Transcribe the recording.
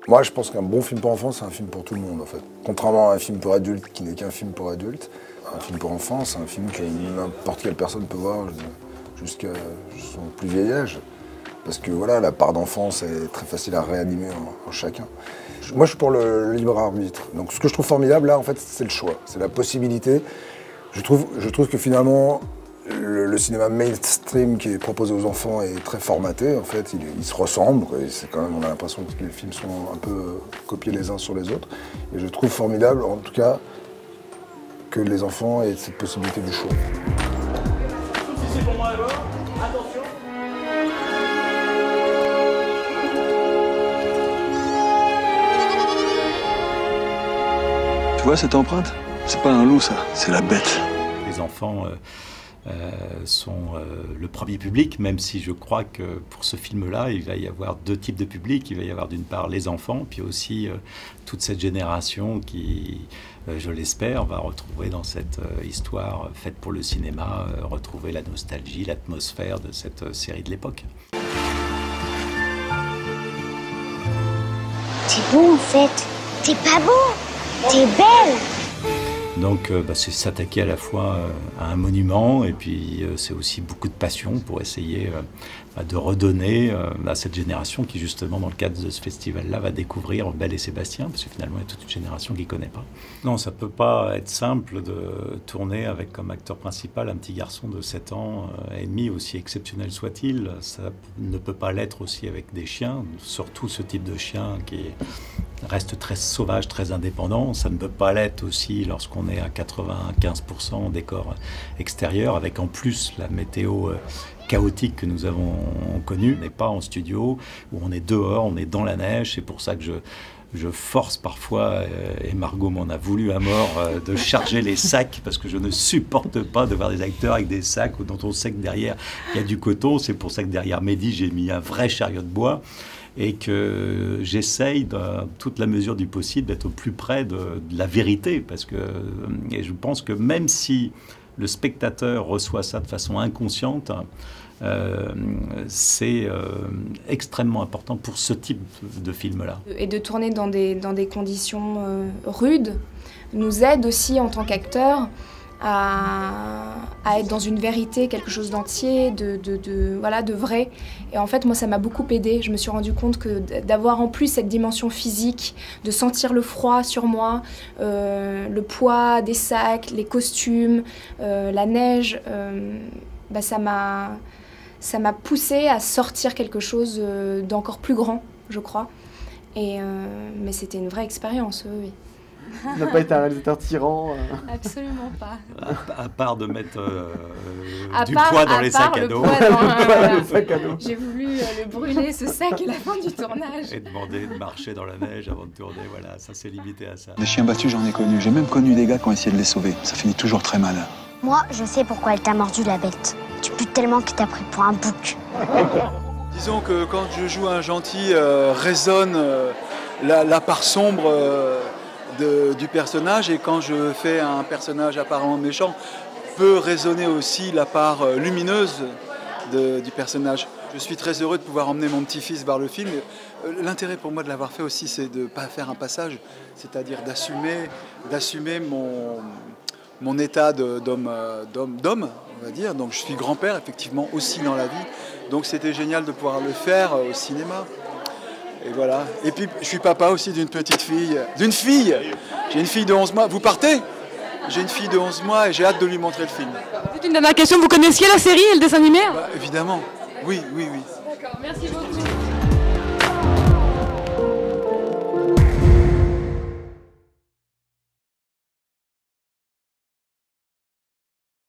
Moi, je pense qu'un bon film pour enfants, c'est un film pour tout le monde, en fait. Contrairement à un film pour adultes qui n'est qu'un film pour adultes, un film pour enfants, c'est un film que n'importe quelle personne peut voir jusqu'à son plus vieil âge. Parce que voilà, la part d'enfance est très facile à réanimer en chacun. Moi, je suis pour le libre arbitre. Donc, ce que je trouve formidable, là, en fait, c'est le choix. C'est la possibilité. Je trouve que finalement, le cinéma mainstream qui est proposé aux enfants est très formaté. En fait, ils se ressemblent. C'est quand même, on a l'impression que les films sont un peu copiés les uns sur les autres. Et je trouve formidable, en tout cas, que les enfants aient cette possibilité du choix. Si c'est pour moi d'abord, attention. Tu vois cette empreinte? C'est pas un loup, ça, c'est la bête. Les enfants sont le premier public, même si je crois que pour ce film-là, il va y avoir deux types de publics. Il va y avoir d'une part les enfants, puis aussi toute cette génération qui, je l'espère, va retrouver dans cette histoire faite pour le cinéma, retrouver la nostalgie, l'atmosphère de cette série de l'époque. T'es beau en fait, t'es pas beau, t'es belle. Donc c'est s'attaquer à la fois à un monument et puis c'est aussi beaucoup de passion pour essayer de redonner à cette génération qui justement dans le cadre de ce festival-là va découvrir Belle et Sébastien, parce que finalement il y a toute une génération qui ne connaît pas. Non, ça ne peut pas être simple de tourner avec comme acteur principal un petit garçon de 7 ans et demi, aussi exceptionnel soit-il. Ça ne peut pas l'être aussi avec des chiens, surtout ce type de chien qui reste très sauvage, très indépendant. Ça ne peut pas l'être aussi lorsqu'on est à 95% en décor extérieur, avec en plus la météo chaotique que nous avons connue. On n'est pas en studio, où on est dehors, on est dans la neige. C'est pour ça que je force parfois, et Margot m'en a voulu à mort, de charger les sacs, parce que je ne supporte pas de voir des acteurs avec des sacs dont on sait que derrière il y a du coton. C'est pour ça que derrière Mehdi, j'ai mis un vrai chariot de bois, et que j'essaye, dans toute la mesure du possible, d'être au plus près de la vérité, parce que et je pense que même si le spectateur reçoit ça de façon inconsciente, c'est extrêmement important pour ce type de film-là. Et de tourner dans des conditions rudes nous aide aussi en tant qu'acteur à être dans une vérité, quelque chose d'entier, voilà, de vrai. Et en fait, moi, ça m'a beaucoup aidée. Je me suis rendu compte que d'avoir en plus cette dimension physique, de sentir le froid sur moi, le poids des sacs, les costumes, la neige, ça m'a poussée à sortir quelque chose d'encore plus grand, je crois. Mais c'était une vraie expérience, oui. Tu n'as pas été un réalisateur tyran Absolument pas. À part de mettre du poids dans les sacs à dos. J'ai voulu le brûler, ce sac, à la fin du tournage. Et demander de marcher dans la neige avant de tourner, voilà, ça s'est limité à ça. Des chiens battus, j'en ai connu. J'ai même connu des gars qui ont essayé de les sauver. Ça finit toujours très mal. Moi, je sais pourquoi elle t'a mordu, la bête. Tu pues tellement que t'as pris pour un bouc. Disons que quand je joue un gentil, résonne la part sombre du personnage, et quand je fais un personnage apparemment méchant, peut résonner aussi la part lumineuse du personnage. Je suis très heureux de pouvoir emmener mon petit-fils voir le film. L'intérêt pour moi de l'avoir fait aussi, c'est de ne pas faire un passage, c'est-à-dire d'assumer mon état d'homme, on va dire. Donc je suis grand-père, effectivement, aussi dans la vie. Donc c'était génial de pouvoir le faire au cinéma. Et voilà. Et puis je suis papa aussi d'une petite fille. D'une fille. J'ai une fille de 11 mois. Vous partez? J'ai une fille de 11 mois et j'ai hâte de lui montrer le film. Une dernière question, vous connaissiez la série et le dessin animé? Évidemment. Oui. D'accord, merci beaucoup.